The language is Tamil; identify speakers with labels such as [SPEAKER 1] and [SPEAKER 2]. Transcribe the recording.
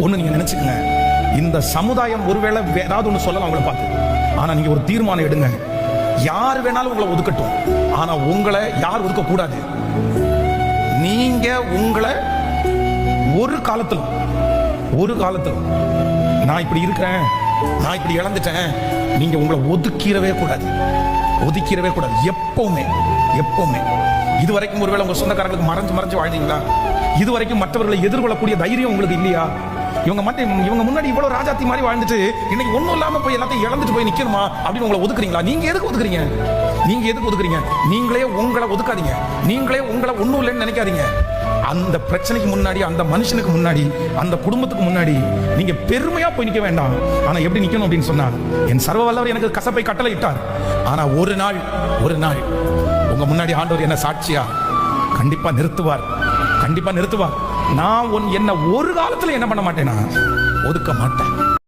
[SPEAKER 1] ஒண்ணு நீங்க நினைச்சுக்கங்க, இந்த சமுதாயம் ஒருவேளை ஏதாவது ஒண்ணு சொல்லலாம் அவங்கள பார்த்து. ஆனா நீங்க ஒரு தீர்மானம் எடுங்க, யார் வேணாலும் உங்களை ஒதுக்கட்டும், ஆனா உங்களை யார் ஒதுக்க கூடாது. நீங்க உங்களை ஒரு காலத்திலும் நான் இப்படி இருக்கிறேன், நான் இப்படி இழந்துட்டேன், நீங்க உங்களை ஒதுக்கிடவே கூடாது. எப்பவுமே இதுவரைக்கும் ஒருவேளை உங்க சொந்தக்காரங்களுக்கு மறைஞ்சு வாழ்ந்தீங்களா? இதுவரைக்கும் மற்றவர்களை எதிர்கொள்ளக்கூடிய தைரியம் உங்களுக்கு இல்லையா? இவங்க முன்னாடி இவ்வளவு ராஜாத்தி மாதிரி வாழ்ந்துட்டு இன்னைக்கு ஒண்ணும் இல்லாம போய் எல்லாத்தையும் இழந்துட்டு போய் நிக்கணுமா அப்படின்னு உங்களை ஒதுக்குறீங்களா? நீங்க எதுக்கு ஒதுக்குறீங்க? நீங்களே உங்களை ஒதுக்காதீங்க. நீங்களே உங்களை ஒண்ணும் இல்லைன்னு நினைக்காதீங்க. அந்த பிரச்சனைக்கு முன்னாடி, அந்த மனுஷனுக்கு முன்னாடி, அந்த குடும்பத்துக்கு முன்னாடி நீங்க பெருமையா போய் நிக்க வேண்டாம். ஆனா எப்படி நிக்கணும் அப்படின்னு சொன்னா, என் சர்வ வல்லவர் எனக்கு கசப்பை கட்டளை இட்டார், ஆனா ஒரு நாள் உங்க முன்னாடி ஆண்டவர் என்ன சாட்சியா கண்டிப்பா நிறுத்துவார். நான் என்ன ஒரு காலத்துல என்ன பண்ண மாட்டேனா, ஒதுக்க மாட்டேன்.